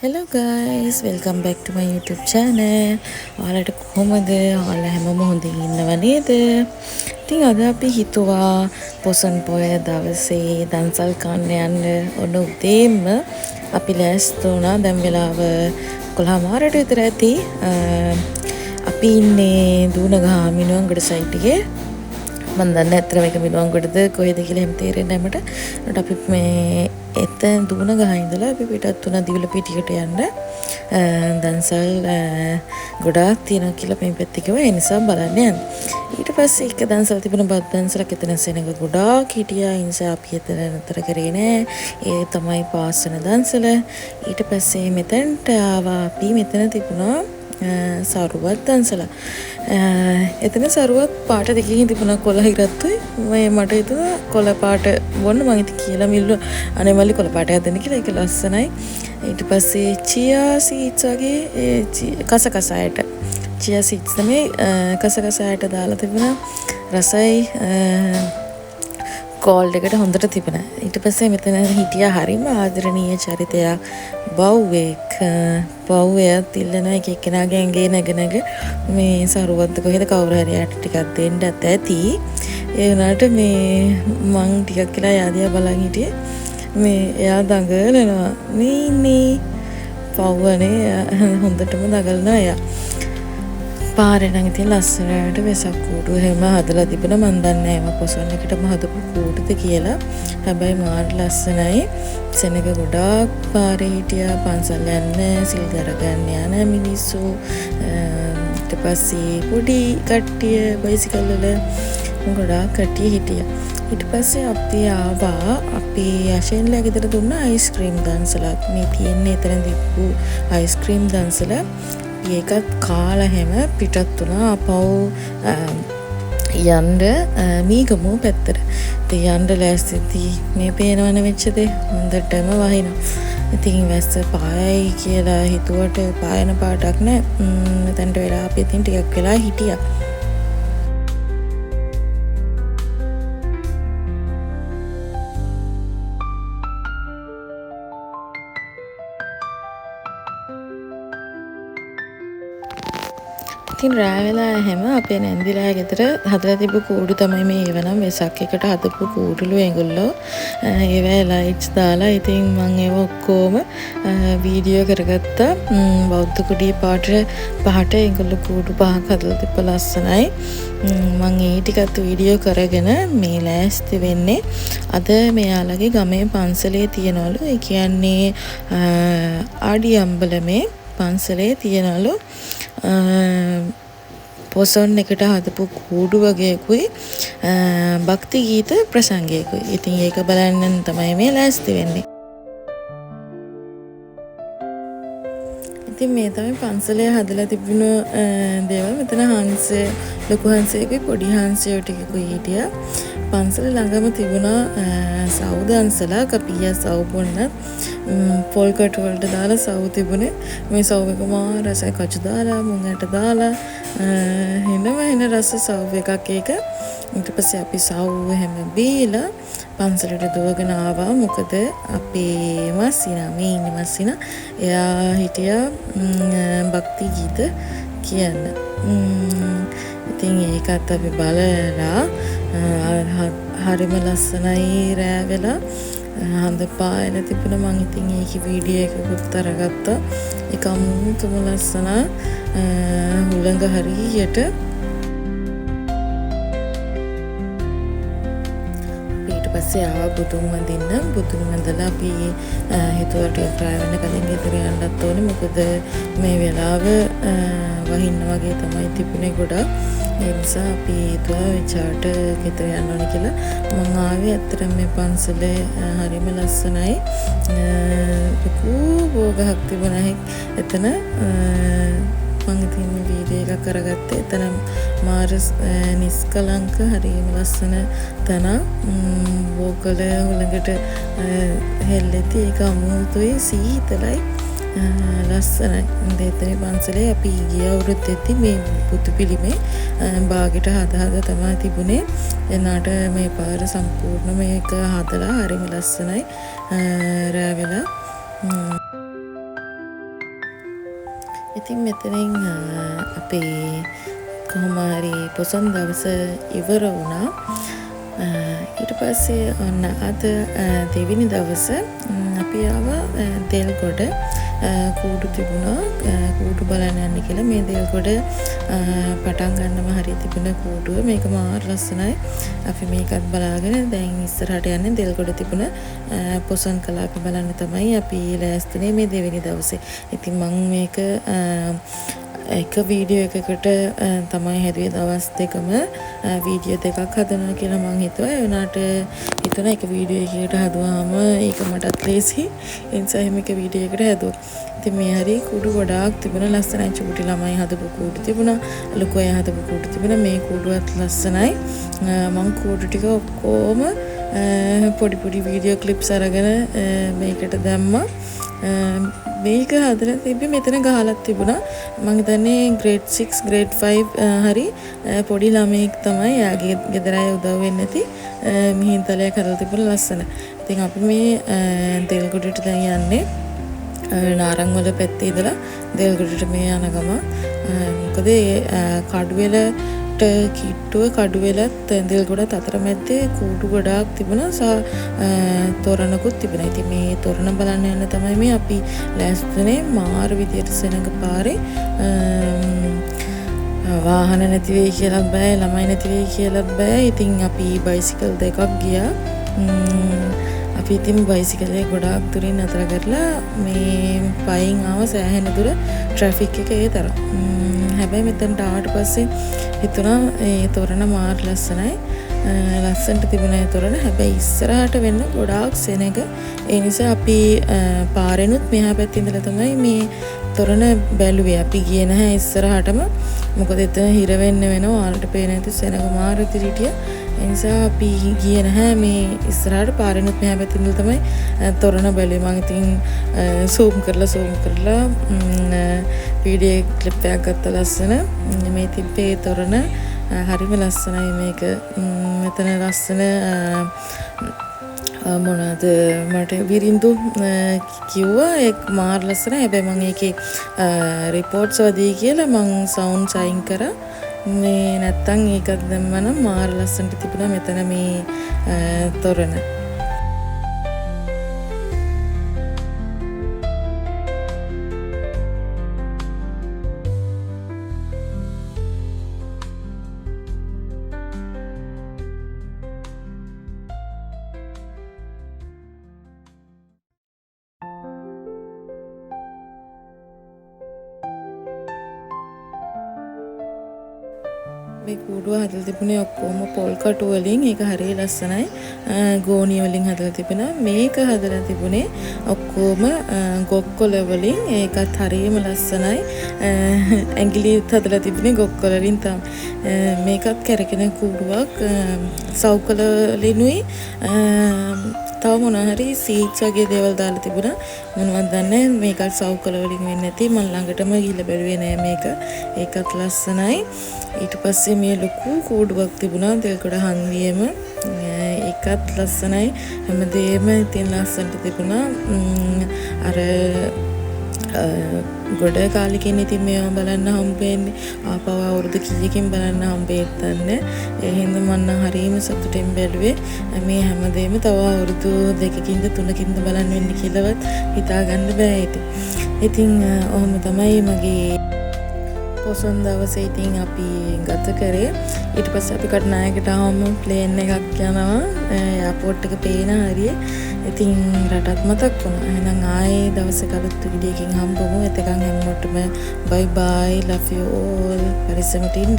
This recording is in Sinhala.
Hello guys, welcome back to my YouTube channel. ඔයාලට කොහොමද? ඔයාලා හැමෝම හොඳින් ඉන්නව නේද? ඉතින් අද අපි හිතුවා පොසොන් පොය දවසේ දන්සල් කන්න යන්න ඔන්න උදේම අපි ලෑස්ති වුණා. දැන් වෙලාව 11:00 විතර ඇති. අපි ඉන්නේ දුණගහ මිනුවන්ගොඩ සයිට් එකේ. මම දන්නේ ඇත්තට මේක මිනුවන්ගොඩද කොහෙද කියලා එහෙම තේරෙන්නේ නැහැ මට. ඒකට අපි මේ එතන දුණගහ ඉඳලා අපි පිටත් වුණා දිවුලපිටියට යන්න. දන්සල් ගොඩාක් තියෙනවා කියලා මේ පැත්තේ කිව්වා. ඒ නිසා බලන්න යන්න. ඊට පස්සේ එක දන්සල් තිබුණ බත් දන්සලක් එතන සෙනඟ ගොඩාක් හිටියා. ඒ නිසා අපි එතන නතර කරේ නෑ. ඒ තමයි පාසන දන්සල. ඊට පස්සේ මෙතනට ආවා අපි. මෙතන තිබුණා සරුවත් දන්සල. එතන සරුවත් පාට දෙකකින් තිබුණා කොළ හිරත්තුයි. මට හිතුණා කොළ පාට බොන්න මං ඉතින් කියලා මිල්ලුවා අනේ මල්ලි කොළ පාට හදන්න කියලා. ඒක ලස්සනයි. ඊට පස්සේ චියා සීඩ්ස් වගේ කසකසයට චියා සීඩ්ස් තමයි කසකසයට දාලා තිබුණා. රසයි කෝල්ඩ් එකට හොඳට තිබුණා. ඊට පස්සේ මෙතන හිටියා හරිම ආදරණීය චරිතයක් බව්වෙක්. බව්වයත් ඉල්ලන එක එක්කෙනාගේ ඇඟේ නැග මේ සරුවත්ද කොහෙද කවුරු හරි යට ටිකක් දෙන්නත් ඇති. ඒ වුණාට මේ මං ටිකක් කියලා යාදියා බලන් හිටියේ. මේ එයා දඟලනවා. මේ ඉන්නේ පව්වනේ හොඳටම දඟලනවා එයා. පාරේ නම් ඉතින් ලස්සනට වෙසක් කූඩු එහෙම හදලා තිබුණා. මන් දන්නේ නැහැ මම පොසොන් එකටම හදපු කූඩුද කියලා. හැබැයි මාර ලස්සනයි. සෙනඟ ගොඩාක් පාරේ හිටියා. පන්සල් යන්න සිල් දරගන්න යන මිනිස්සු. ඊට පස්සේ පොඩි කට්ටිය බයිසිකල් වල ගොඩාක් කට්ටිය හිටියා. ඊට පස්සේ අපි ආවා. අපි යෂෙන්ලා ගෙදර දුන්න අයිස්ක්‍රීම් දන්සලක්. මේ තියෙන්නේ එතන තිබ්බු අයිස්ක්‍රීම් දන්සල. ඒකත් කාලා හැම පිටත් වුණා අපව යන්න මීගමු පැත්තට. ඉතින් යන්න ලෑස්තිති මේ පේනවන වෙච්ච දේ හොඳටම වහිනවා. ඉතින් වැස්ස පායයි කියලා හිතුවට පායන පාටක් නැහැ. මෙතනට වෙලා අපි ඉතින් ටිකක් වෙලා හිටියා. ඉතින් රෑ වෙලා හැම අපේ නැන්දිලා ගෙදර හදලා තිබ්බ කූඩු තමයි මේ එවනම් වෙසක් එකට හදපු කූඩුලු ඒගොල්ලෝ. ඒවැ ලයිට්ස් දාලා ඉතින් මම ඒව ඔක්කොම වීඩියෝ කරගත්තා. බෞද්ධ කුඩිය පහට ඒගොල්ලෝ කූඩු පහක් හදලා තිබ්බ ලස්සනයි. මම ඒ ටිකත් වීඩියෝ කරගෙන මේ ලෑස්ති වෙන්නේ. අද මෙයාලගේ ගමේ පන්සලේ තියනවලු. ඒ කියන්නේ ආඩියම්බලමේ පන්සලේ තියනවලු. පොසොන් එකට හදපු කූඩු වගේකුයි භක්ති ගීත ප්‍රසංගයකුයි. ඉතින් ඒක බලන්න තමයි මේ ලෑස්ති වෙන්නේ. ඉතින් මේ තමයි පන්සලේ හදලා තිබුණු දේවල්. මෙතන හංසය ලොකු හංසයකුයි පොඩි හංසයෝ ටිකකුයි හිටියා. පන්සල ළඟම තිබුණා සව් දන්සලක්. අපි යා සව් බොන්න පොල් කටු වලට දාලා සව් තිබුණේ. මේ සව් එක මා රසයි කචු දාලා මුංගට දාලා එන රස සව් එකක් ඒක. ඊට පස්සේ අපි සව් හැම බීලා පන්සලට දුවගෙන ආවා. මොකද අපේ මස්සිනා මේ ඉන්නේ මස්සිනා. එයා හිටියා භක්ති ගීත කියන්න. ඉතින් ඒකත් අපි බලලා හරිම ලස්සනයි. රෑ වෙලා හඳ පායන තිබුණා. මං ඉතින් ඒකේ වීඩියෝ එකකුත් අරගත්තා. ඒක අමුතුම ලස්සන හුළඟ හරියට. ඊට පස්සේ ආවා බුදුන් වඳින්න. බුදුන් වඳලා අපි හිතුවට රෑ වෙන කලින් ගෙදර යන්නත් ඕනේ. මොකද මේ වෙලාව වහින්න වගේ තමයි තිබුණේ ගොඩක්. ඒ නිසා අපි හිතුවා විචාරට ගෙදර යන්න ඕනේ කියලා. මම ආවේ ඇත්තටම මේ පන්සලේ හරිම ලස්සනයි. ලොකු බෝගහක් තිබුණා එතන. මම ඉතින් වීඩියෝ එකක් කරගත්තේ. එතන මාර නිස්කලංක හරිම ලස්සන තන බෝකල හුළඟට හෙල්ලෙති. ඒක අමුතුයි සීතලයි ලස්සනයි. දෙතේ පන්සලේ අපි ගිය අවුරුද්දේදී මේ බුදු පිළිමේ බාගෙට හදා තමයි තිබුණේ. එනාට මේ පාර සම්පූර්ණ මේක හදලා හරිම ලස්සනයි. රෑ වෙලා ඉතින් මෙතනින් අපේ කොහොම හරි පොසොන් දවස ඉවර වුණා. ඊට පස්සේ ඔන්න අද දෙවෙනි දවස අපි ආවා දෙල්ගොඩ. කූඩු තිබුණා. කූඩු බලන්න යන්න කියලා මේ දෙල්ගොඩ පටන් ගන්නම හරිය තිබුණ කූඩුව. මේක මාර ලස්සනයි. අපි මේකත් බලාගෙන දැන් ඉස්සරහට යන්නේ දෙල්ගොඩ තිබුණ පොසොන් කලාප බලන්න තමයි අපි ලෑස්තිනේ මේ දෙවෙනි දවසේ. ඉතින් මම මේක එක වීඩියෝ එකකට තමයි හැදුවේ දවස් දෙකම වීඩියෝ දෙකක් හදනවා කියලා මං හිතුවා. ඒ වුණාට හිතුණා එක වීඩියෝ එකකට හදුවාම ඒක මටත් ලේසි. ඒ නිසා එහෙම එක වීඩියෝ එකකට හැදුවා. ඉතින් මේ හරි කුඩු ගොඩාක් තිබුණා. ලස්සනයි. චූටි ළමයි හදපු කුඩු තිබුණා. ලොකු අය හදපු කුඩු තිබුණා. මේ කුඩුවත් ලස්සනයි. මං කුඩු ටික ඔක්කොම පොඩි පොඩි වීඩියෝ ක්ලිප්ස් අරගෙන මේකට දැම්මා. මේක හදලා තිබ්බේ මෙතන ගහලක් තිබුණා. මම හිතන්නේ grade 6 grade 5 හරි පොඩි ළමෙක් තමයි. යාගේ ගෙදර අය උදව් වෙන්නේ නැති මිහින්තලයක් හදලා තිබුණා ලස්සන. ඉතින් අපි මේ දෙල්ගොඩට දැන් යන්නේ. නාරංවල පැත්තේ ඉඳලා දෙල්ගොඩට මේ යන ගම. මොකද කඩුවෙලට කිට්ටුව කඩුවෙලත් දෙල්ගොඩත් අතරමැද්දේ කූඩු ගොඩාක් තිබුණා. තොරණකුත් තිබුණා. ඉතින් මේ තොරණ බලන්න යන්න තමයි මේ අපි ලෑස්තිනේ. මාර විදියට සෙනඟ පාරේ වාහන නැති වෙයි කියලා බෑ, ළමයි නැති වෙයි කියලා බෑ. ඉතින් අපි බයිසිකල් දෙකක් ගියා. අපි ඉතින් බයිසිකලේ ගොඩාක් දුරින් අතර කරලා මේ පයින් ආව සෑහෙන දුර ට්‍රැෆික් එක ඒ තරම්. හැබැයි මෙතනට ආවට පස්සේ හිතුණා ඒ තොරණ මාර ලස්සනයි. ලස්සනට තිබුණා ඒ තොරණ. හැබැයි ඉස්සරහට වෙන්න ගොඩාක් සෙනඟ. ඒ නිසා අපි පාරෙනුත් මෙහා පැත්තේ ඉඳලා තමයි මේ තොරණ බැලුවේ. අපි ගියේ නැහැ ඉස්සරහටම. මොකද එතන හිර වෙන්න වෙනවා. ඔයාලට පේන ඇති සෙනඟ මාර විදිහට. ඒ නිසා අපි ගියේ නැහැ මේ ඉස්සරහට. පාරෙනුත් මෙහා පැත්තේ ඉඳලා තමයි තොරණ බැලුවේ. මම ඉතින් zoom කරලා වීඩියෝ ක්ලිප් එකක් ගත්තා ලස්සන. මේ තිබ්බේ තොරණ හරිම ලස්සනයි මේක. මෙතන ලස්සන මොනවාද මට විරින්දු කිව්වා ඒක මාර ලස්සනයි. හැබැයි මම ඒකේ රිපෝට්ස් වදී කියලා මම සවුන්ඩ්ස් අයින් කරා. මේ නැත්තම් ඒකත් දැම්මම මාර ලස්සනට තිබුණා මෙතන මේ තොරණ. මේ කූඩුව හදලා තිබුණේ ඔක්කොම පොල් කටු වලින්. ඒක හරිය ලස්සනයි. ගෝණි වලින් හදලා තිබුණා. මේක හදලා තිබුණේ ඔක්කොම ගොක්කොල වලින්. ඒකත් හරියම ලස්සනයි. ඇඟිලිත් හදලා තිබුණේ ගොක්කොල වලින් තමයි. මේකත් කැරකෙන කූඩුවක්. සවුකල වලිනුයි තව මොනවා හරි සීට්ස් වගේ දේවල් දාලා තිබුණා. මොනවද දන්නේ මේකත් සවුකල වලින් වෙන්නේ නැති. මම ළඟටම ගිහිල්ලා බැලුවේ නෑ මේක. ඒකත් ලස්සනයි. ඊට පස්සේ මේ ලොකු කූඩුවක් තිබුණා දෙල්ගොඩ හන්දියේම. ඒකත් ලස්සනයි. හැමදේම ඉතින් ලස්සනට තිබුණා. අර ගොඩ කාලෙකින් ඉතින් මේවා බලන්න හම්බෙන්නේ. ආපහු අවුරුදු කීයකින් බලන්න හම්බෙත් නැහැ. ඒ හින්දා මම නම් හරියම සතුටින් බැලුවේ. මේ හැමදේම තව අවුරුදු 2කින්ද 3කින්ද බලන්න වෙන්නේ කියලාවත් හිතා ගන්න බෑ ඉතින්. ඉතින් ඔහොම තමයි මගේ පොසොන් දවසේ ඉතින් අපි ගත කරේ. ඊට පස්සේ අපි කටුනායකට ආවම ප්ලේන් එකක් යනවා. එයාපෝට් එක පේන හරිය. ඉතින් රටත් මතක් වුණා. එහෙනම් ආයේ දවසක අලුත් වීඩියෝ එකකින් හම්බෙමු. එතකන් හැමෝටම bye bye, love you all. පරිස්සමට ඉන්න.